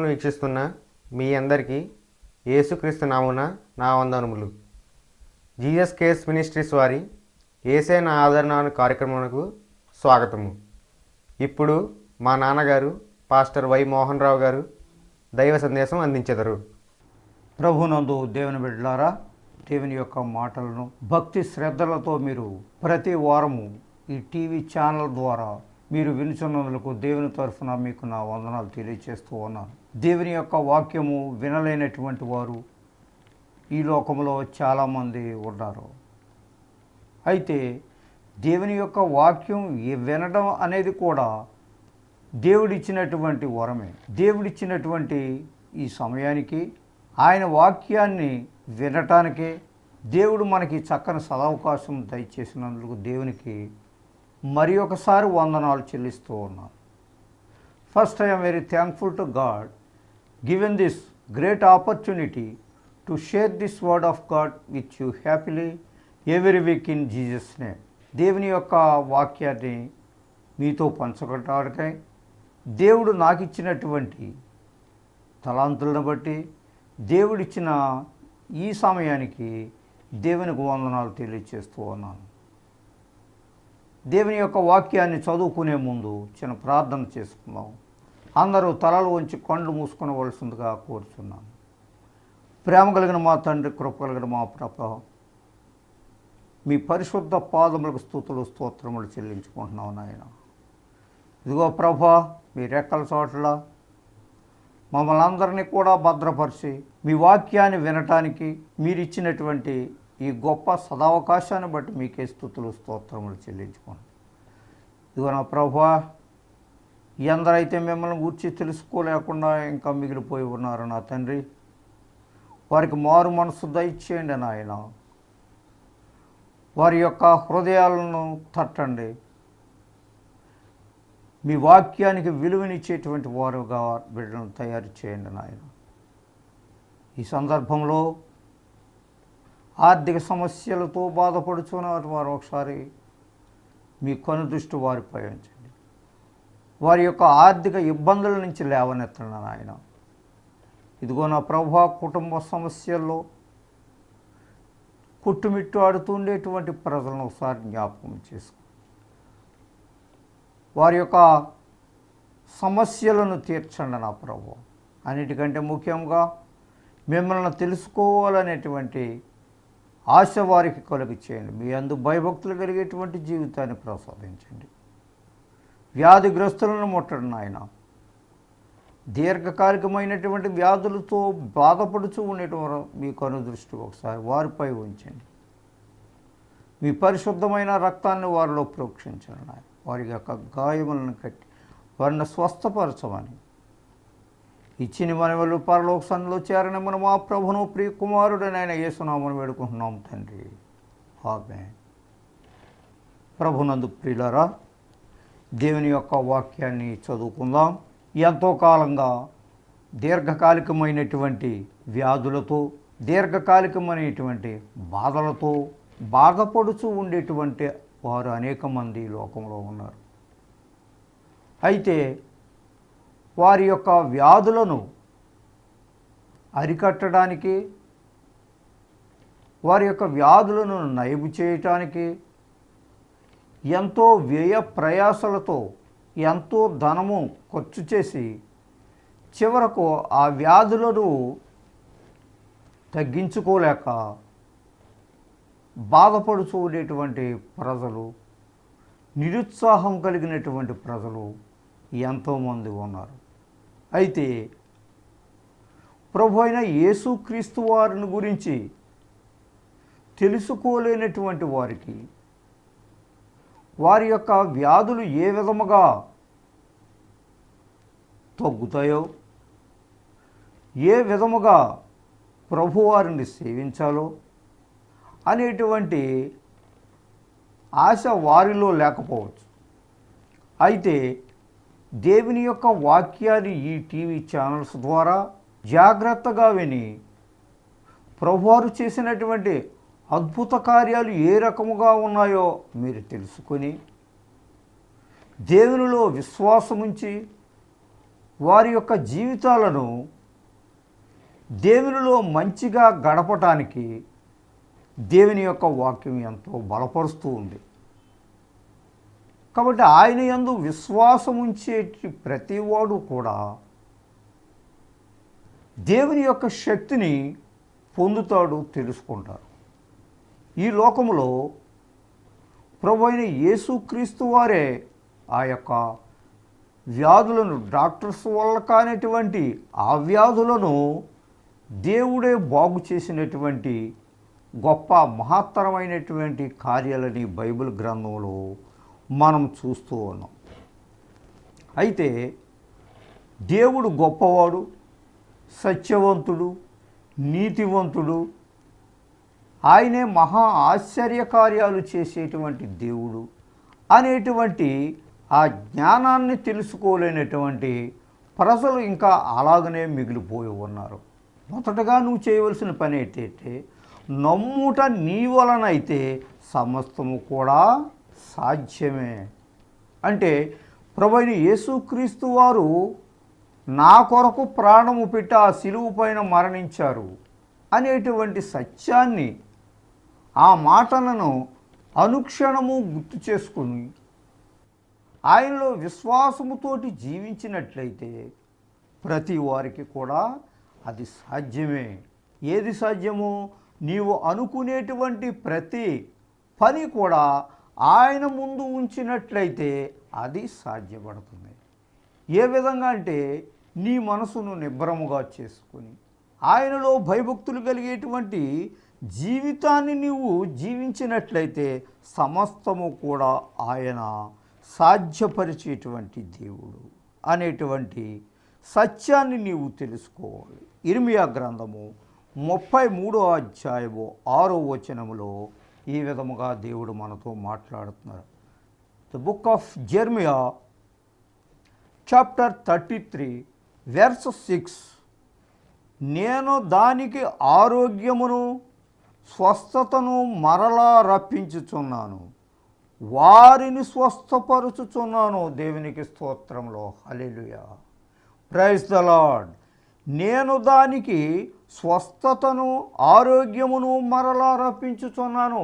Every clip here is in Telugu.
వీక్షిస్తున్న మీ అందరికీ యేసుక్రీస్తు నామున నా వందనములు. జీసస్ కేస్ మినిస్ట్రీస్ వారి యేసే నా ఆదరణ అనే కార్యక్రమానికి స్వాగతము. ఇప్పుడు మా నాన్నగారు పాస్టర్ వై మోహన్ రావు గారు దైవ సందేశం అందించెదరు. ప్రభునందు దేవుని బిడ్డలారా, దేవుని యొక్క మాటలను భక్తి శ్రద్ధలతో మీరు ప్రతి వారము ఈ టీవీ ఛానల్ ద్వారా మీరు వినుచున్నందుకు దేవుని తరఫున మీకు నా వందనాలు తెలియజేస్తూ ఉన్నాను. దేవుని యొక్క వాక్యము వినలేనటువంటి వారు ఈ లోకంలో చాలామంది ఉన్నారు. అయితే దేవుని యొక్క వాక్యం వినడం అనేది కూడా దేవుడిచ్చినటువంటి వరమే. దేవుడిచ్చినటువంటి ఈ సమయానికి ఆయన వాక్యాన్ని వినటానికే దేవుడు మనకి చక్కని సదవకాశం దయచేసినందుకు దేవునికి మరి ఒకసారి వందనాలు చెల్లిస్తూ ఉన్నాను. First I am very thankful to God given this great opportunity to share this word of God with you happily every week in Jesus name. దేవుని యొక్క వాక్యాన్ని మీతో పంచుకోవటానికై దేవుడు నాకు ఇచ్చినటువంటి తలాంతులను బట్టి దేవుడిచ్చిన ఈ సమయానికి దేవునికి వందనాలు తెలియజేస్తూ ఉన్నాను. దేవుని యొక్క వాక్యాన్ని చదువుకునే ముందు చిన్న ప్రార్థన చేసుకుందాం. అందరూ తలలు వంచి కళ్ళు మూసుకునవలసిందిగా కోరుచున్నాను. ప్రేమ కలిగిన మా తండ్రి, కృప కలిగిన మా ప్రభ, మీ పరిశుద్ధ పాదములకు స్తుతులు స్తోత్రములు చెల్లించుకుంటున్నాం నాయన. ఇదిగో ప్రభా, మీ రెక్కల చోట్ల మమ్మల్ని అందరినీ కూడా భద్రపరిచి మీ వాక్యాన్ని వినటానికి మీరు ఇచ్చినటువంటి ఈ గొప్ప సదావకాశాన్ని బట్టి మీకే స్తుతులు స్తోత్రములు చెల్లించుకోండి. ఇదిగో నా ప్రభా, ఎందరైతే మిమ్మల్ని గూర్చి తెలుసుకోలేకుండా ఇంకా మిగిలిపోయి ఉన్నారు నా తండ్రి, వారికి మారు మనసు దయచేయండి నాయన. వారి యొక్క హృదయాలను తట్టండి. మీ వాక్యానికి విలువనిచ్చేటువంటి వారుగా బిడ్డలను తయారు చేయండి నాయన. ఈ సందర్భంలో ఆర్థిక సమస్యలతో బాధపడుచున్న వారు ఒకసారి మీ కనుదృష్టి వారిపై ఉంచండి. వారి యొక్క ఆర్థిక ఇబ్బందుల నుంచి లేవనెత్తండి నాయన. ఇదిగో నా ప్రభా, కుటుంబ సమస్యల్లో కుట్టుమిట్టు ఆడుతుండేటువంటి ప్రజలను ఒకసారి జ్ఞాపకం చేసుకో. వారి యొక్క సమస్యలను తీర్చండి నా ప్రభు. అన్నిటికంటే ముఖ్యంగా మిమ్మల్ని తెలుసుకోవాలనేటువంటి ఆశ వారికి కలుగు చేయండి. మీ అందు భయభక్తులు కలిగేటువంటి జీవితాన్ని ప్రసాదించండి. వ్యాధిగ్రస్తులను ముట్టండి నాయన. దీర్ఘకాలికమైనటువంటి వ్యాధులతో బాధపడుతూ ఉండేటువంటి మీ కనుదృష్టి ఒకసారి వారిపై ఉంచండి. మీ పరిశుద్ధమైన రక్తాన్ని వారిలో ప్రోక్షించండి నాయన. వారి యొక్క గాయములను కట్టి వారిని స్వస్థపరచమని ఇచ్చిన మనవలు పరలోక సన్నిధిలో చేరిన మన మా ప్రభును ప్రియ కుమారుడనైన యేసునామమున వేడుకుంటున్నాం తండ్రి, ఆమేన్. ప్రభునందు ప్రియులారా, దేవుని యొక్క వాక్యాన్ని చదువుకుందాం. ఎంతో కాలంగా దీర్ఘకాలికమైనటువంటి వ్యాధులతో, దీర్ఘకాలికమైనటువంటి బాధలతో బాధపడుతూ ఉండేటువంటి వారు అనేక మంది లోకంలో ఉన్నారు. అయితే వారి యొక్క వ్యాధులను అరికట్టడానికి, వారి యొక్క వ్యాధులను నయము చేయటానికి ఎంతో వ్యయ ప్రయాసలతో ఎంతో ధనము ఖర్చు చేసి చివరకు ఆ వ్యాధులను తగ్గించుకోలేక బాధపడుతూ ఉండేటువంటి ప్రజలు, నిరుత్సాహం కలిగినటువంటి ప్రజలు ఎంతోమంది ఉన్నారు. అయితే ప్రభు అయిన యేసుక్రీస్తు వారిని గురించి తెలుసుకోలేనటువంటి వారికి వారి యొక్క వ్యాధులు ఏ విధముగా తగ్గుతాయో, ఏ విధముగా ప్రభువారిని సేవించాలో అనేటువంటి ఆశ వారిలో లేకపోవచ్చు. అయితే దేవుని యొక్క వాక్యాన్ని ఈ టీవీ ఛానల్స్ ద్వారా జాగ్రత్తగా విని ప్రభువారు చేసినటువంటి అద్భుత కార్యాలు ఏ రకముగా ఉన్నాయో మీరు తెలుసుకొని దేవునిలో విశ్వాసముంచి వారి యొక్క జీవితాలను దేవునిలో మంచిగా గడపటానికి దేవుని యొక్క వాక్యం ఎంతో బలపరుస్తూ ఉంది. కాబట్టి ఆయన యందు విశ్వాసం ఉంచేటి ప్రతివాడు కూడా దేవుని యొక్క శక్తిని పొందుతాడు, తెలుసుకుంటారు. ఈ లోకములో ప్రభు అయిన యేసుక్రీస్తు వారే ఆ యొక్క వ్యాధులను, డాక్టర్స్ వల్ల కానిటువంటి ఆ వ్యాధులను దేవుడే బాగు చేసినటువంటి గొప్ప మహత్తరమైనటువంటి కార్యాలని బైబిల్ గ్రంథంలో మనం చూస్తూ ఉన్నాం. అయితే దేవుడు గొప్పవాడు, సత్యవంతుడు, నీతివంతుడు, ఆయనే మహా ఆశ్చర్యకార్యాలు చేసేటువంటి దేవుడు అనేటువంటి ఆ జ్ఞానాన్ని తెలుసుకోలేనటువంటి ప్రజలు ఇంకా అలాగనే మిగిలిపోయి ఉన్నారు. మొదటగా నువ్వు చేయవలసిన పని ఏంటంటే, నమ్ముట నీ వలనైతే సమస్తము కూడా సాధ్యమే. అంటే ప్రభువైన యేసుక్రీస్తు వారు నా కొరకు ప్రాణము పెట్టి ఆ శిలువ పైన మరణించారు అనేటువంటి సత్యాన్ని, ఆ మాటలను అనుక్షణము గుర్తు చేసుకుని ఆయనలో విశ్వాసముతోటి జీవించినట్లయితే ప్రతి వారికి కూడా అది సాధ్యమే. ఏది సాధ్యమో, నీవు అనుకునేటువంటి ప్రతి పని కూడా ఆయన ముందు ఉంచినట్లయితే అది సాధ్యపడుతుంది. ఏ విధంగా అంటే, నీ మనసును నిబ్బరముగా చేసుకొని ఆయనలో భయభక్తులు కలిగేటువంటి జీవితాన్ని నీవు జీవించినట్లయితే సమస్తము కూడా ఆయన సాధ్యపరిచేటువంటి దేవుడు అనేటువంటి సత్యాన్ని నీవు తెలుసుకోవాలి. ఇర్మియా గ్రంథము 33వ అధ్యాయము 6వ వచనములో ఈ విధముగా దేవుడు మనతో మాట్లాడుతున్నారు. The book of Jeremiah chapter 33 verse 6, నేను దానికి ఆరోగ్యమును స్వస్థతను మరలా రప్పించుచున్నాను, వారిని స్వస్థపరుచుచున్నాను. దేవునికి స్తోత్రంలో హల్లెలూయా, ప్రైజ్ ద లార్డ్. నేను దానికి స్వస్థతను, ఆరోగ్యమును మరలా రప్పించుచున్నాను.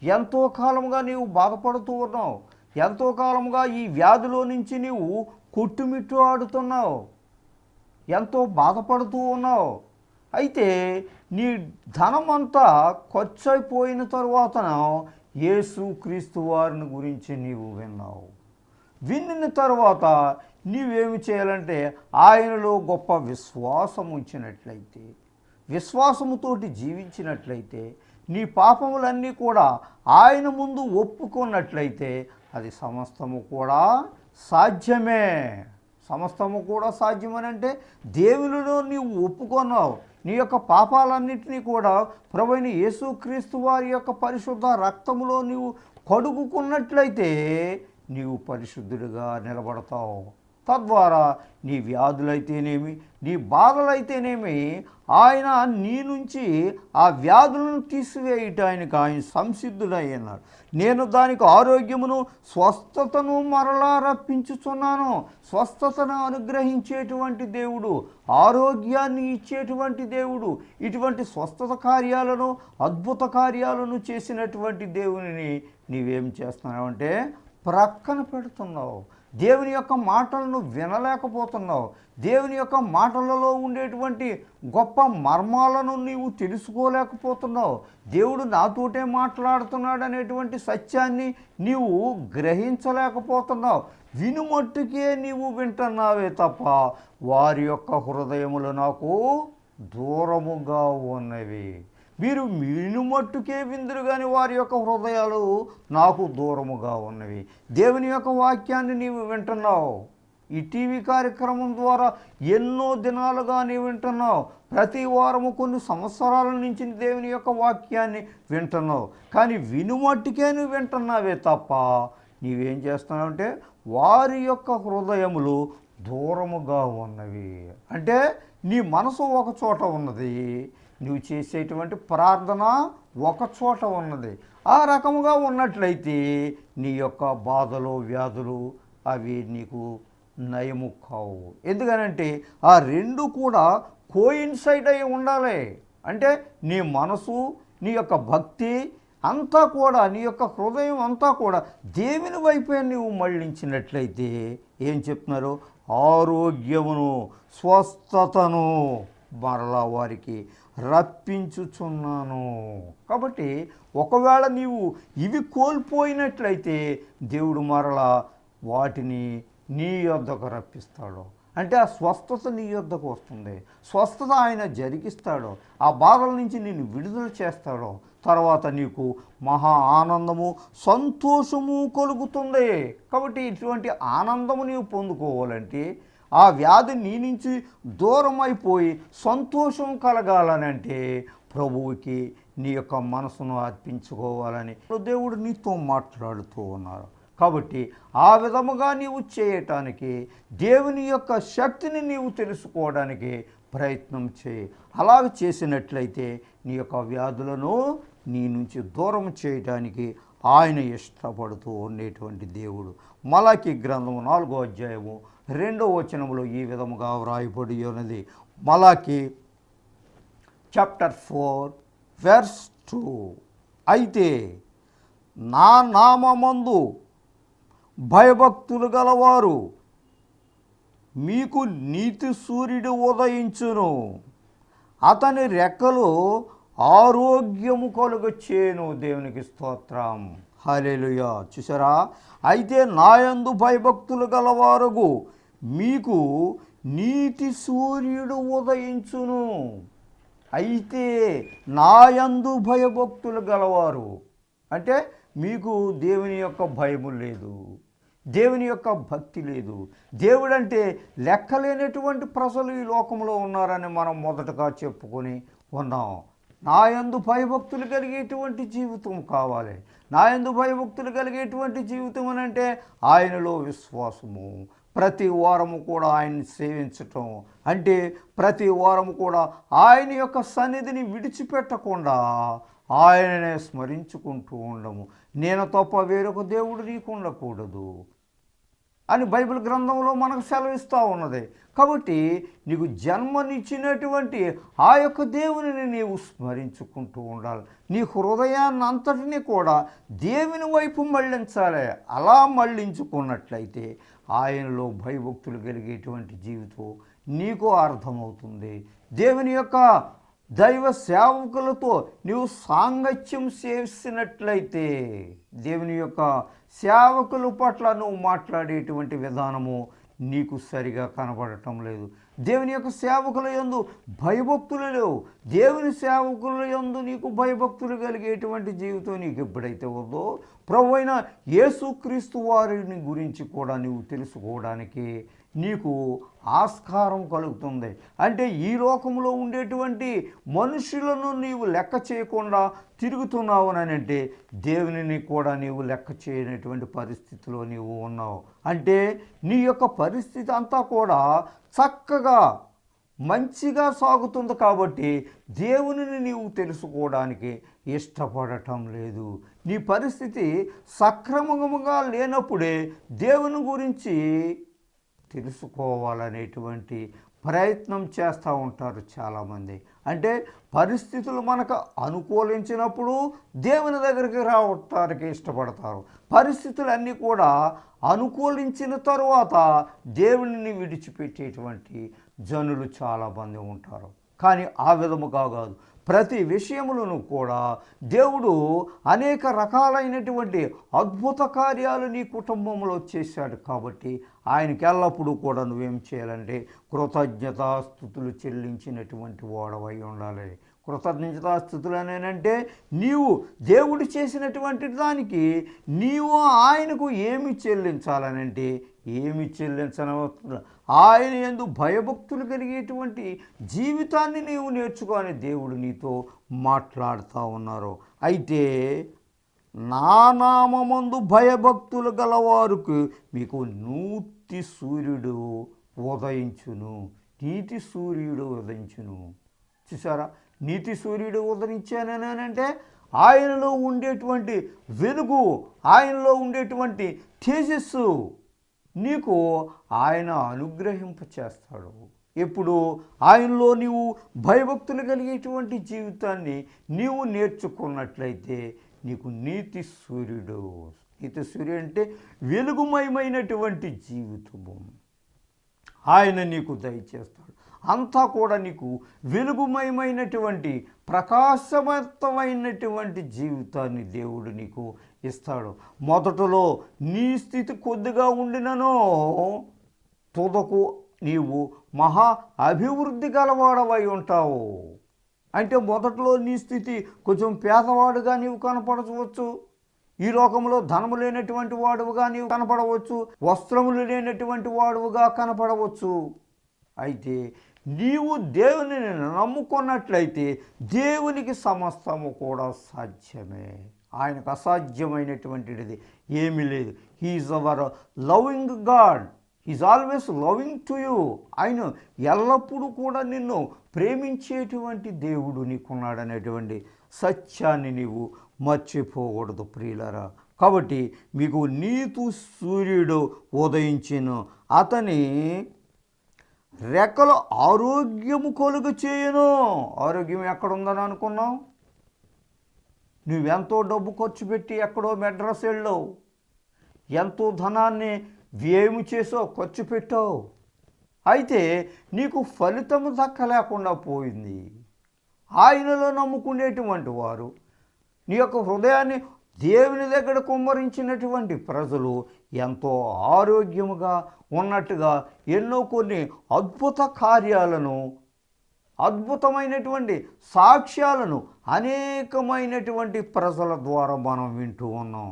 ఎంతో కాలంగా నీవు బాధపడుతూ ఉన్నావు, ఎంతో కాలంగా ఈ వ్యాధిలో నుంచి నీవు కొట్టుమిట్టు ఆడుతున్నావు, ఎంతో బాధపడుతూ ఉన్నావు. అయితే నీ ధనమంతా ఖర్చు అయిపోయిన తరువాతన యేసుక్రీస్తు వారిని గురించి నీవు విన్నావు. విన్న తర్వాత నీవేమి చేయాలంటే, ఆయనలో గొప్ప విశ్వాసం ఉంచినట్లయితే, విశ్వాసముతోటి జీవించినట్లయితే, నీ పాపములన్నీ కూడా ఆయన ముందు ఒప్పుకున్నట్లయితే అది సమస్తము కూడా సాధ్యమే. సమస్తము కూడా సాధ్యమనంటే దేవునిలో నీవు ఒప్పుకున్నావు, నీ యొక్క పాపాలన్నింటినీ కూడా ప్రభువైన యేసుక్రీస్తు వారి యొక్క పరిశుద్ధ రక్తములో నీవు కడుగుకున్నట్లయితే నీవు పరిశుద్ధుడిగా నిలబడతావు. తద్వారా నీ వ్యాధులైతేనేమి, నీ బాధలైతేనేమి ఆయన నీ నుంచి ఆ వ్యాధులను తీసివేయటానికి ఆయన సంసిద్ధుడై ఉన్నాడు. నేను దానికి ఆరోగ్యమును స్వస్థతను మరలా రప్పించుచున్నాను. స్వస్థతను అనుగ్రహించేటువంటి దేవుడు, ఆరోగ్యాన్ని ఇచ్చేటువంటి దేవుడు, ఇటువంటి స్వస్థత కార్యాలను, అద్భుత కార్యాలను చేసినటువంటి దేవునిని నీవేం చేస్తున్నావు అంటే ప్రక్కన పెడుతున్నావు. దేవుని యొక్క మాటలను వినలేకపోతున్నావు. దేవుని యొక్క మాటలలో ఉండేటువంటి గొప్ప మర్మాలను నీవు తెలుసుకోలేకపోతున్నావు. దేవుడు నాతోటే మాట్లాడుతున్నాడు అనేటువంటి సత్యాన్ని నీవు గ్రహించలేకపోతున్నావు. వినుమట్టుకే నీవు వింటున్నావే తప్ప వారి యొక్క హృదయములు నాకు దూరముగా ఉన్నవి. మీరు వినుమట్టుకే విందురు కానీ వారి యొక్క హృదయాలు నాకు దూరముగా ఉన్నవి. దేవుని యొక్క వాక్యాన్ని నీవు వింటున్నావు. ఈ టీవీ కార్యక్రమం ద్వారా ఎన్నో దినాలుగా నీవు వింటున్నావు. ప్రతి వారము కొన్ని సంవత్సరాల నుంచి దేవుని యొక్క వాక్యాన్ని వింటున్నావు. కానీ వినుమట్టుకే నువ్వు వింటున్నావే తప్ప నీవేం చేస్తున్నావంటే వారి యొక్క హృదయములు దూరముగా ఉన్నవి. అంటే నీ మనసు ఒక చోట ఉన్నది, నువ్వు చేసేటువంటి ప్రార్థన ఒక చోట ఉన్నది. ఆ రకముగా ఉన్నట్లయితే నీ యొక్క బాధలు, వ్యాధులు అవి నీకు నయము కావు. ఎందుకనంటే ఆ రెండు కూడా కోయిన్సైడ్ అయి ఉండాలి. అంటే నీ మనసు, నీ యొక్క భక్తి అంతా కూడా, నీ యొక్క హృదయం అంతా కూడా దేవుని వైపే నువ్వు మళ్ళించినట్లయితే ఏం చెప్తున్నారు? ఆరోగ్యమును, స్వస్థతను మరలా వారికి రప్పించుచున్నాను. కాబట్టి ఒకవేళ నీవు ఇవి కోల్పోయినట్లయితే దేవుడు మరలా వాటిని నీ యొద్దకు రప్పిస్తాడు. అంటే ఆ స్వస్థత నీ యొద్దకు వస్తుంది. స్వస్థత ఆయన జరిగిస్తాడు. ఆ బాధల నుంచి నిన్ను విడుదల చేస్తాడు. తర్వాత నీకు మహా ఆనందము, సంతోషము కలుగుతుంది. కాబట్టి ఇటువంటి ఆనందము నీవు పొందుకోవాలంటే, ఆ వ్యాధి నీ నుంచి దూరం అయిపోయి సంతోషం కలగాలనంటే ప్రభువుకి నీ యొక్క మనసును అర్పించుకోవాలని దేవుడు నీతో మాట్లాడుతూ ఉన్నారు. కాబట్టి ఆ విధముగా నీవు చేయటానికి, దేవుని యొక్క శక్తిని నీవు తెలుసుకోవడానికి ప్రయత్నం చేయి. అలాగ చేసినట్లయితే నీ యొక్క వ్యాధులను నీ నుంచి దూరం చేయటానికి ఆయన ఇష్టపడుతూ ఉండేటువంటి దేవుడు. మలాకి గ్రంథము 4వ అధ్యాయము 2వ వచనములో ఈ విధముగా వ్రాయబడి ఉన్నది. మలాకి చాప్టర్ 4 verse 2. అయితే నా నామమందు భయభక్తులు గలవారు మీకు నీతి సూర్యుడు ఉదయించును, అతని రెక్కలు ఆరోగ్యము కలుగచేయును. దేవునికి స్తోత్రం, హల్లెలూయా. చూసారా? అయితే నాయందు భయభక్తులు గలవారుగు మీకు నీతి సూర్యుడు ఉదయించును. అయితే నాయందు భయభక్తులు గలవారు అంటే మీకు దేవుని యొక్క భయము లేదు, దేవుని యొక్క భక్తి లేదు. దేవుడంటే లెక్కలేనటువంటి ప్రజలు ఈ లోకంలో ఉన్నారని మనం మొదటగా చెప్పుకొని ఉన్నాం. నాయందు భయభక్తులు కలిగేటువంటి జీవితం కావాలి. నాయందు భయభక్తులు కలిగేటువంటి జీవితం అని అంటే ఆయనలో విశ్వాసము, ప్రతి వారము కూడా ఆయన్ని సేవించటం, అంటే ప్రతి వారము కూడా ఆయన యొక్క సన్నిధిని విడిచిపెట్టకుండా ఆయననే స్మరించుకుంటూ ఉండము. నేను తప్ప వేరొక దేవుడు నీకు ఉండకూడదు అని బైబిల్ గ్రంథంలో మనకు సెలవిస్తూ ఉన్నది. కాబట్టి నీకు జన్మనిచ్చినటువంటి ఆ యొక్క దేవునిని నీవు స్మరించుకుంటూ ఉండాలి. నీ హృదయాన్ని అంతటినీ కూడా దేవుని వైపు మళ్ళించాలి. అలా మళ్ళించుకున్నట్లయితే ఆయనలో భయభక్తులు కలిగేటువంటి జీవితం నీకు అర్థమవుతుంది. దేవుని యొక్క దైవ సేవకులతో నీవు సాంగత్యం చేసినట్లయితే, దేవుని యొక్క సేవకుల పట్ల నువ్వు మాట్లాడేటువంటి విధానము నీకు సరిగా కనబడటం లేదు. దేవుని యొక్క సేవకుల యందు భయభక్తులు లేవు. దేవుని సేవకుల యందు నీకు భయభక్తులు కలిగేటువంటి జీవితం నీకు ఎప్పుడైతే ఉందో, ప్రభువైన యేసుక్రీస్తు వారిని గురించి కూడా నీవు తెలుసుకోవడానికి నీకు ఆస్కారం కలుగుతుంది. అంటే ఈ లోకంలో ఉండేటువంటి మనుషులను నీవు లెక్క చేయకుండా తిరుగుతున్నావు అని అంటే దేవునిని కూడా నీవు లెక్క చేయనటువంటి పరిస్థితిలో నీవు ఉన్నావు. అంటే నీ యొక్క పరిస్థితి అంతా కూడా చక్కగా మంచిగా సాగుతుంది కాబట్టి దేవునిని నీవు తెలుసుకోవడానికి ఇష్టపడటం లేదు. నీ పరిస్థితి సక్రమంగా లేనప్పుడే దేవుని గురించి తెలుసుకోవాలనేటువంటి ప్రయత్నం చేస్తూ ఉంటారు చాలామంది. అంటే పరిస్థితులు మనకు అనుకూలించినప్పుడు దేవుని దగ్గరికి రావటానికి ఇష్టపడతారు. పరిస్థితులన్నీ కూడా అనుకూలించిన తరువాత దేవునిని విడిచిపెట్టేటువంటి జనులు చాలామంది ఉంటారు. కానీ ఆ విధముగా కాదు. ప్రతి విషయములను కూడా దేవుడు అనేక రకాలైనటువంటి అద్భుత కార్యాలు నీ కుటుంబంలో చేశాడు. కాబట్టి ఆయనకి ఎల్లప్పుడూ కూడా నువ్వేం చేయాలంటే కృతజ్ఞతాస్తుతులు చెల్లించినటువంటి వాడవై ఉండాలి. కృతజ్ఞతాస్తుతులు అనేనంటే నీవు దేవుడు చేసినటువంటి దానికి నీవు ఆయనకు ఏమి చెల్లించాలనంటే ఏమి చెల్లించనవసరం. ఆయన యందు భయభక్తులు కలిగేటువంటి జీవితాన్ని నీవు నేర్చుకొని దేవుడు నీతో మాట్లాడుతూ ఉన్నారు. అయితే నా నామమందు భయభక్తులు గలవారికి మీకు నీతి సూర్యుడు ఉదయించును. నీతి సూర్యుడు ఉదయించును. చూసారా? నీతి సూర్యుడు ఉదయించానంటే ఆయనలో ఉండేటువంటి వెలుగు, ఆయనలో ఉండేటువంటి తేజస్సు నీకు ఆయన అనుగ్రహింప చేస్తాడు. ఎప్పుడు ఆయనలో నీవు భయభక్తులు కలిగేటువంటి జీవితాన్ని నీవు నేర్చుకున్నట్లయితే నీకు నీతి సూర్యుడు అంటే వెలుగుమయమైనటువంటి జీవితము ఆయన నీకు దయచేస్తాడు. అంతా కూడా నీకు వెలుగుమయమైనటువంటి ప్రకాశవంతమైనటువంటి జీవితాన్ని దేవుడు నీకు ఇస్తాడు. మొదటలో నీ స్థితి కొద్దిగా ఉండినను తుదకు నీవు మహా అభివృద్ధి గలవాడవై ఉంటావు. అంటే మొదట్లో నీ స్థితి కొంచెం పేదవాడుగా నీవు కనపడవచ్చు, ఈ లోకంలో ధనము లేనటువంటి వాడువుగా నీవు కనపడవచ్చు, వస్త్రములు లేనటువంటి వాడువుగా కనపడవచ్చు. అయితే నీవు దేవునిని నమ్ముకున్నట్లయితే దేవునికి సమస్తము కూడా సాధ్యమే. ఆయనకు అసాధ్యమైనటువంటిది ఏమీ లేదు. He is our loving God, he is always loving to you. ఆయన ఎల్లప్పుడూ కూడా నిన్ను ప్రేమించేటువంటి దేవుడు నీకున్నాడనేటువంటి సత్యాన్ని నీవు మర్చిపోకూడదు ప్రియులారా. కాబట్టి మీకు నీతి సూర్యుడు ఉదయించెను, అతని రెక్కలు ఆరోగ్యము కలుగ చేయను. ఆరోగ్యం ఎక్కడుందని అనుకున్నావు? నువ్వెంతో డబ్బు ఖర్చు పెట్టి ఎక్కడో మెడ్రాస్ వెళ్ళావు, ఎంతో ధనాన్ని వ్యయము చేసావు, ఖర్చు పెట్టావు, అయితే నీకు ఫలితము దక్కలేకుండా పోయింది. ఆయనలో నమ్ముకునేటువంటి వారు, నీ యొక్క హృదయాన్ని దేవుని దగ్గర కుమ్మరించినటువంటి ప్రజలు ఎంతో ఆరోగ్యముగా ఉన్నట్టుగా ఎన్నో కొన్ని అద్భుత కార్యాలను, అద్భుతమైనటువంటి సాక్ష్యాలను అనేకమైనటువంటి ప్రజల ద్వారా మనం వింటూ ఉన్నాం.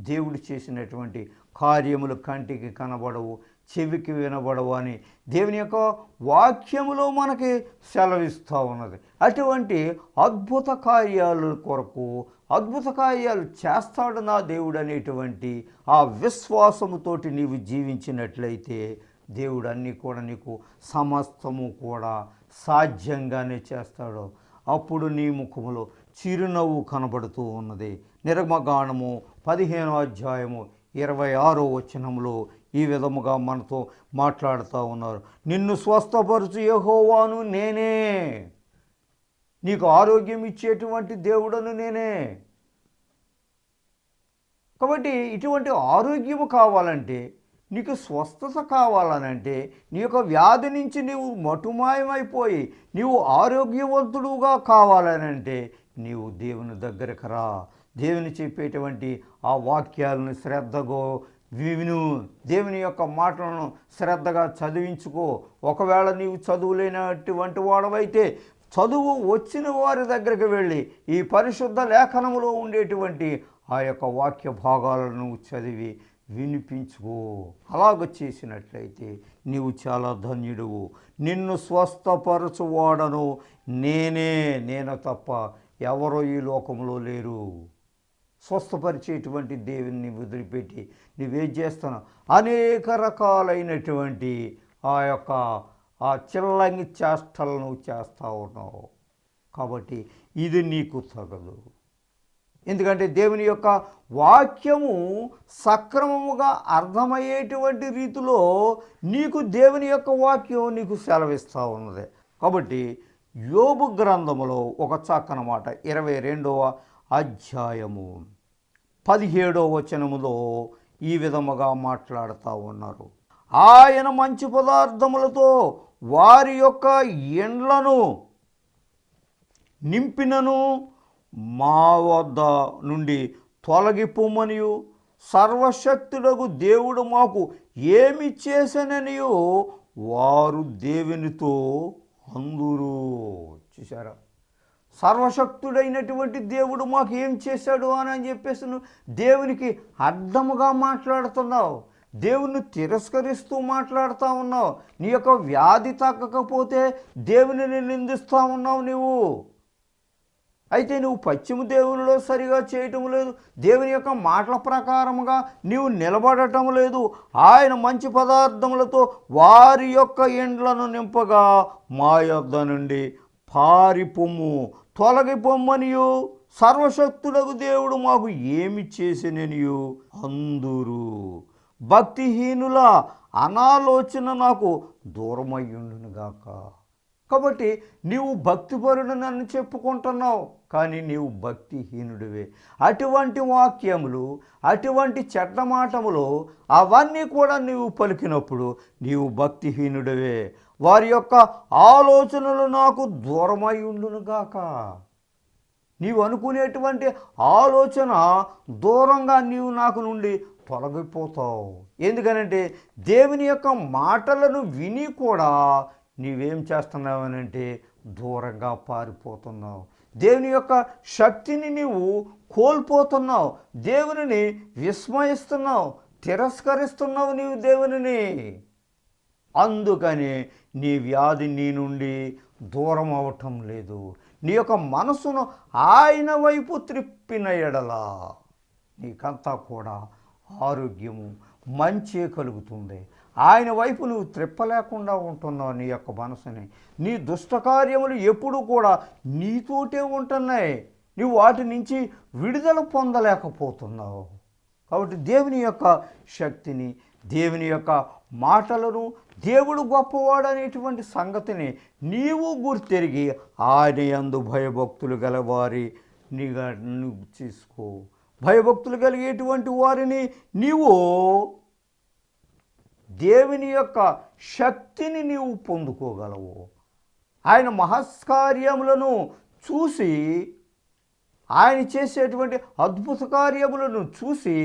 దేవుడు చేసినటువంటి కార్యములు కంటికి కనబడవు, చెవికి వినబడవు అని దేవుని యొక్క వాక్యములో మనకి సెలవిస్తూ ఉన్నది. అటువంటి అద్భుత కార్యాల కొరకు అద్భుత కార్యాలు చేస్తాడు నా దేవుడు అనేటువంటి ఆ విశ్వాసముతోటి నీవు జీవించినట్లయితే దేవుడు అన్నీ కూడా నీకు సమస్తము కూడా సాధ్యంగానే చేస్తాడు. అప్పుడు నీ ముఖములో చిరునవ్వు కనబడుతూ ఉన్నది. నిర్గమకాండము 15వ అధ్యాయము 26వ వచనంలో ఈ విధముగా మనతో మాట్లాడుతూ ఉన్నారు. నిన్ను స్వస్థపరచు యెహోవాను నేనే, నీకు ఆరోగ్యం ఇచ్చేటువంటి దేవుడను నేనే. కాబట్టి ఇటువంటి ఆరోగ్యము కావాలంటే, నీకు స్వస్థత కావాలనంటే, నీ యొక్క వ్యాధి నుంచి నీవు మటుమాయమైపోయి నీవు ఆరోగ్యవంతుడుగా కావాలనంటే నీవు దేవుని దగ్గరకు రా. దేవుని చెప్పేటువంటి ఆ వాక్యాలను శ్రద్ధగా విను, దేవుని యొక్క మాటలను శ్రద్ధగా చదివించుకో. ఒకవేళ నీవు చదువులేనటువంటి వాడవైతే చదువు వచ్చిన వారి దగ్గరికి వెళ్ళి ఈ పరిశుద్ధ లేఖనములో ఉండేటువంటి ఆ యొక్క వాక్య భాగాలను చదివి వినిపించుకో. అలాగ చేసినట్లయితే నీవు చాలా ధన్యుడువు. నిన్ను స్వస్థపరచువాడను నేను తప్ప ఎవరో ఈ లోకంలో లేరు. స్వస్థపరిచేటువంటి దేవుని వదిలిపెట్టి నువ్వేం చేస్తున్నావు? అనేక రకాలైనటువంటి ఆ యొక్క ఆ చిల్లంగి చేష్టలను చేస్తూ ఉన్నావు. కాబట్టి ఇది నీకు తగదు. ఎందుకంటే దేవుని యొక్క వాక్యము సక్రమముగా అర్థమయ్యేటువంటి రీతిలో నీకు దేవుని యొక్క వాక్యం నీకు సెలవిస్తూ ఉన్నది. కాబట్టి యోబు గ్రంథములో ఒక చక్కని మాట 22వ అధ్యాయము 17వ వచనములో ఈ విధముగా మాట్లాడుతూ ఉన్నారు. ఆయన మంచి పదార్థములతో వారి యొక్క ఇండ్లను నింపినను మా వద్ద నుండి తొలగిపోమనియు సర్వశక్తుడగు దేవుడు మాకు ఏమి చేసననియో వారు దేవునితో అందురు. చూసారా, సర్వశక్తుడైనటువంటి దేవుడు మాకు ఏం చేశాడు అని చెప్పేసి నువ్వు దేవునికి అర్థముగా మాట్లాడుతున్నావు, దేవుణ్ణి తిరస్కరిస్తూ మాట్లాడుతూ ఉన్నావు. నీ యొక్క వ్యాధి తగ్గకపోతే దేవునిని నిందిస్తూ ఉన్నావు నీవు. అయితే నువ్వు పశ్చిమ దేవునిలో సరిగా చేయటం లేదు, దేవుని యొక్క మాటల ప్రకారముగా నీవు నిలబడటం లేదు. ఆయన మంచి పదార్థములతో వారి యొక్క ఇండ్లను నింపగా మా యొద్ద నుండి పారిపొమ్ము, తొలగిపొమ్మనియు సర్వశక్తులకు దేవుడు మాకు ఏమి చేసిననియు అందురు. భక్తిహీనుల అనాలోచన నాకు దూరమయ్యుండునుగాక. కాబట్టి నీవు భక్తిపరుడు నన్ను చెప్పుకుంటున్నావు, కానీ నీవు భక్తిహీనుడివే. అటువంటి వాక్యములు, అటువంటి చెడ్డ మాటములు అవన్నీ కూడా నీవు పలికినప్పుడు నీవు భక్తిహీనుడివే. వారి యొక్క ఆలోచనలు నాకు దూరమై ఉండునుగాక. నీవు అనుకునేటువంటి ఆలోచన దూరంగా నీవు నాకు నుండి తొలగిపోతావు. ఎందుకనంటే దేవుని యొక్క మాటలను విని కూడా నీవేం చేస్తున్నావనంటే దూరంగా పారిపోతున్నావు. దేవుని యొక్క శక్తిని నీవు కోల్పోతున్నావు. దేవునిని విస్మయిస్తున్నావు, తిరస్కరిస్తున్నావు నీవు దేవునిని. అందుకని నీ వ్యాధి నీ నుండి దూరం అవటం లేదు. నీ యొక్క మనసును ఆయన వైపు త్రిప్పిన ఎడల నీకంతా కూడా ఆరోగ్యము మంచే కలుగుతుంది. ఆయన వైపు నువ్వు త్రిప్పలేకుండా ఉంటున్నావు. నీ యొక్క మనసుని, నీ దుష్టకార్యములు ఎప్పుడు కూడా నీతోటే ఉంటున్నాయి. నువ్వు వాటి నుంచి విడుదల పొందలేకపోతున్నావు. కాబట్టి దేవుని యొక్క శక్తిని, దేవుని యొక్క మాటలను, దేవుడు గొప్పవాడు అనేటువంటి సంగతిని నీవు గుర్తెరిగి ఆయన యందు భయభక్తులు గలవారి నువ్వు చేసుకో. భయభక్తులు కలిగేటువంటి వారిని నీవు దేవుని యొక్క శక్తిని నీవు పొందుకోగలవు. ఆయన మహత్కార్యములను చూసి, ఆయన చేసేటువంటి అద్భుత కార్యములను చూసి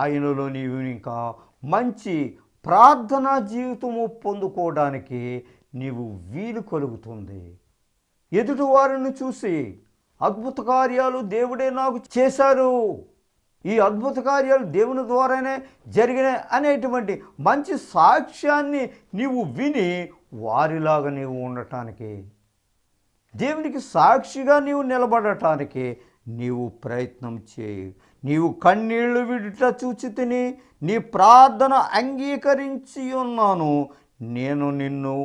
ఆయనలో నీవు ఇంకా మంచి ప్రార్థనా జీవితము పొందుకోవడానికి నీవు వీలు కలుగుతుంది. ఎదుటి వారిని చూసి అద్భుత కార్యాలు దేవుడే నాకు చేశారు, ఈ అద్భుత కార్యాలు దేవుని ద్వారానే జరిగినాయి అనేటువంటి మంచి సాక్ష్యాన్ని నీవు విని వారిలాగా నీవు ఉండటానికి, దేవునికి సాక్షిగా నీవు నిలబడటానికి నీవు ప్రయత్నం చేయి. నీవు కన్నీళ్లు విడుట చూచి తిని నీ ప్రార్థన అంగీకరించి ఉన్నాను, నేను నిన్ను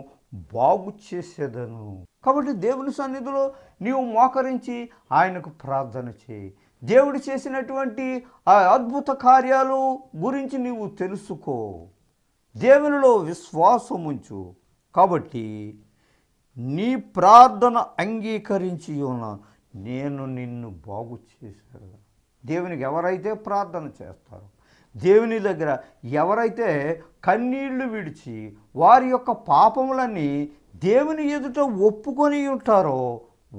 బాగు చేసేదను. కాబట్టి దేవుని సన్నిధిలో నీవు మోకరించి ఆయనకు ప్రార్థన చేయి. దేవుడు చేసినటువంటి ఆ అద్భుత కార్యాలు గురించి నీవు తెలుసుకో. దేవునిలో విశ్వాసం ఉంచు. కాబట్టి నీ ప్రార్థన అంగీకరించి ఉన్నాను, నేను నిన్ను బాగు చేశాను. దేవునికి ఎవరైతే ప్రార్థన చేస్తారో, దేవుని దగ్గర ఎవరైతే కన్నీళ్లు విడిచి వారి యొక్క పాపములన్నీ దేవుని ఎదుట ఒప్పుకొని ఉంటారో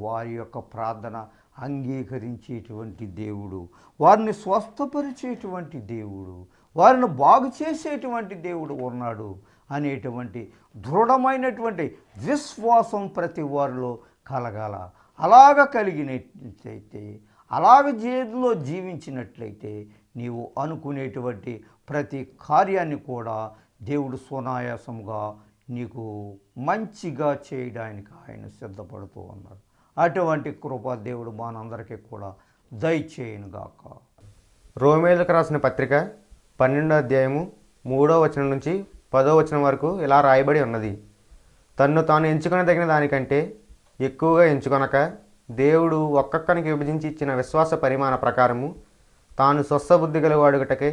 వారి యొక్క ప్రార్థన అంగీకరించేటువంటి దేవుడు, వారిని స్వస్థపరిచేటువంటి దేవుడు, వారిని బాగు చేసేటువంటి దేవుడు ఉన్నాడు అనేటువంటి దృఢమైనటువంటి విశ్వాసం ప్రతి వారిలో కలగాల. అలాగ కలిగినట్లయితే, అలాగ చేతిలో జీవించినట్లయితే నీవు అనుకునేటువంటి ప్రతి కార్యాన్ని కూడా దేవుడు సునాయాసంగా నీకు మంచిగా చేయడానికి ఆయన సిద్ధపడుతూ ఉన్నాడు. అటువంటి కృప దేవుడు మనందరికీ కూడా దయచేయునుగాక. రోమేలకు రాసిన పత్రిక 12వ అధ్యాయము 3వ వచనం నుంచి 10వ వచనం వరకు ఇలా రాయబడి ఉన్నది. తన్ను తాను ఎంచుకొనదగిన దానికంటే ఎక్కువగా ఎంచుకొనక దేవుడు ఒక్కొక్కనికి విభజించి ఇచ్చిన విశ్వాస పరిమాణ ప్రకారము తాను స్వస్థబుద్ధి గలవాడుటకే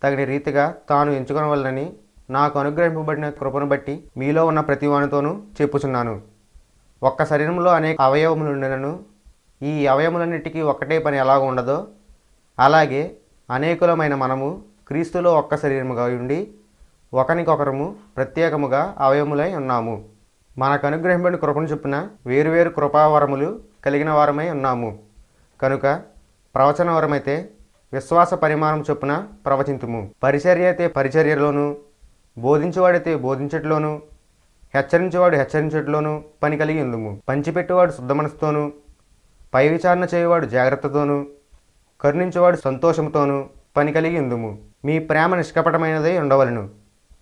తగిన రీతిగా తాను ఎంచుకొనవలనని నాకు అనుగ్రహింపబడిన కృపను బట్టి మీలో ఉన్న ప్రతి వానితోనూ చెప్పుచున్నాను. ఒక్క శరీరంలో అనేక అవయవములు ఉండనను ఈ అవయవములన్నిటికీ ఒక్కటే పని ఎలాగ ఉండదో అలాగే అనేకులమైన మనము క్రీస్తులో ఒక్క శరీరముగా ఉండి ఒకరికొకరము ప్రత్యేకముగా అవయములై ఉన్నాము. మనకు అనుగ్రహింపబడిన కృపను చొప్పున వేరువేరు కృపావరములు కలిగిన వారమై ఉన్నాము. కనుక ప్రవచన వరమైతే విశ్వాస పరిమాణం చొప్పున ప్రవచింతుము, పరిచర్య అయితే పరిచర్యలోను, బోధించేవాడైతే బోధించట్లోను, హెచ్చరించేవాడు హెచ్చరించట్లోనూ పని కలిగి ఉందుము. పంచిపెట్టేవాడు శుద్ధ మనసుతోనూ, పై విచారణ చేయవాడు జాగ్రత్తతోనూ, కరుణించేవాడు సంతోషంతోనూ పని కలిగి ఉందుము. మీ ప్రేమ నిష్కపటమైనదై ఉండవలను.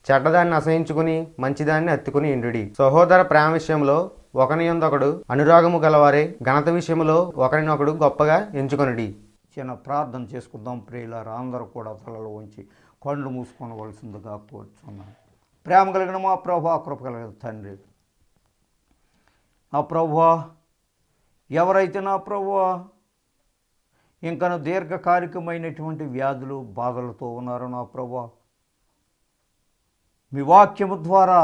చెడ్డదాన్ని అసహించుకుని మంచిదాన్ని హత్తుకుని ఇండుడి. సహోదర ప్రేమ విషయంలో ఒకని యందొకడు అనురాగము గలవారే, ఘనత విషయంలో ఒకరినొకడు గొప్పగా ఎంచుకొనుడి. చిన్న ప్రార్థన చేసుకుందాం ప్రియులారా. అందరూ కూడా తలలో ఉంచి కళ్ళు మూసుకోవలసిందిగా కోరుచున్నాను. ప్రేమ కలిగిన మా ప్రభువా, కృప కలిగిన తండ్రి, నా ప్రభువా, ఎవరైతే నా ప్రభువా ఇంకను దీర్ఘకాలికమైనటువంటి వ్యాధులు బాధలతో ఉన్నారో నా ప్రభువా, మీ వాక్యము ద్వారా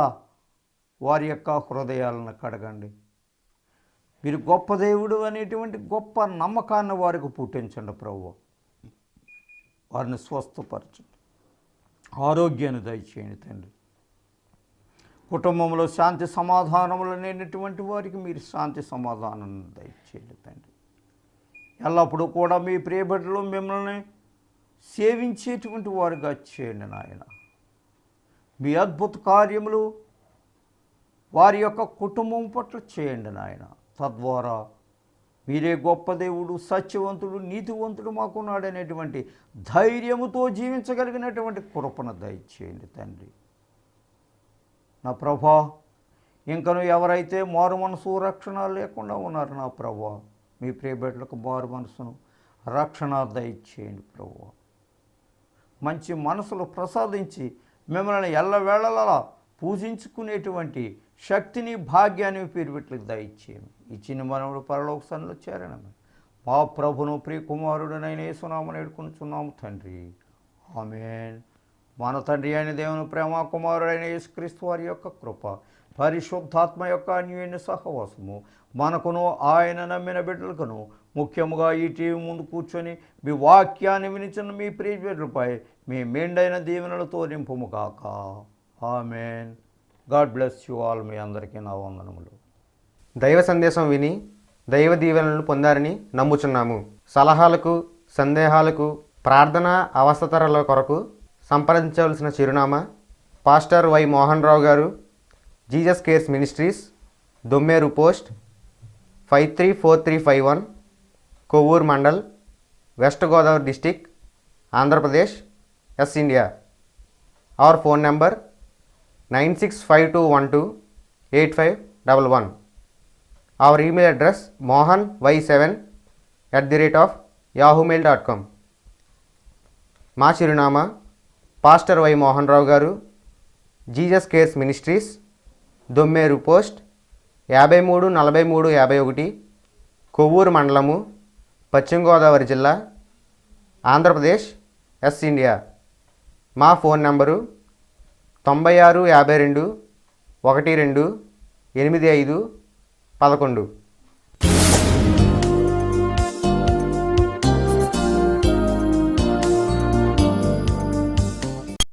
వారి యొక్క హృదయాలను కడగండి. మీరు గొప్ప దేవుడు అనేటువంటి గొప్ప నమ్మకాన్ని వారికి పుట్టించండి ప్రభువా. వారిని స్వస్థపరచండి, ఆరోగ్యాన్ని దయచేయండి తండ్రి. కుటుంబంలో శాంతి సమాధానములు లేనటువంటి వారికి మీరు శాంతి సమాధానాన్ని దయచేయండి తండ్రి. ఎల్లప్పుడూ కూడా మీ ప్రియబిడ్డలు మిమ్మల్ని సేవించేటువంటి వారుగా చేయండి నాయన. మీ అద్భుత కార్యములు వారి యొక్క కుటుంబం పట్ల చేయండి నాయన. తద్వారా మీరే గొప్ప దేవుడు, సత్యవంతుడు, నీతివంతుడు మాకున్నాడనేటువంటి ధైర్యముతో జీవించగలిగినటువంటి కృపను దయచేయండి తండ్రి. నా ప్రభా, ఇంకను ఎవరైతే మారు మనసు రక్షణ లేకుండా ఉన్నారు నా ప్రభా, మీ ప్రియబిడ్డలకు మారు మనసును రక్షణ దయచేయండి ప్రభువా. మంచి మనసులు ప్రసాదించి మిమ్మల్ని ఎల్లవేళలా పూజించుకునేటువంటి శక్తిని, భాగ్యాన్ని ప్రియబిడ్డలకు దయచేయండి. ఇచ్చిన మనవుడు పరలోక సన్నిధిలో చేరడమే మా ప్రభును ప్రియకుమారుడునైన యేసునామమున వేడుకొనుచున్నాము తండ్రి, ఆమేన్. మన తండ్రి అయిన దేవుని ప్రేమ, కుమారుడైన యేసుక్రీస్తు వారి యొక్క కృప, పరిశుద్ధాత్మ యొక్క అన్యోన్య సహవాసము మనకును ఆయన నమ్మిన బిడ్డలకును, ముఖ్యముగా ఈ టీవీ ముందు కూర్చొని మీ వాక్యాన్ని వినిచిన మీ ప్రియ బిడ్డలపై మీ మెండైన దీవెనలతో నింపుము కాక. ఆమేన్. God bless you all. మీ అందరికీ నా వందనములు. దైవ సందేశం విని దైవ దీవెనలను పొందారని నమ్ముచున్నాము. సలహాలకు, సందేహాలకు, ప్రార్థన అవసరతల కొరకు సంప్రదించవలసిన చిరునామా: పాస్టర్ వై మోహన్ రావు గారు, Jesus cares ministries, Dommeru post 534351, Kovvur mandal, west Godavari district, Andhra Pradesh, S India. Our phone number 9652128511. Our email address mohany7@yahoomail.com. మా చిరునామా: పాస్టర్ వై మోహన్ రావు గారు, Jesus cares ministries, Dommeru post 534351, Kovvur మండలము, పశ్చిమ గోదావరి జిల్లా, ఆంధ్రప్రదేశ్, ఎస్ ఇండియా. మా ఫోన్ నంబరు 9652 12 85 11.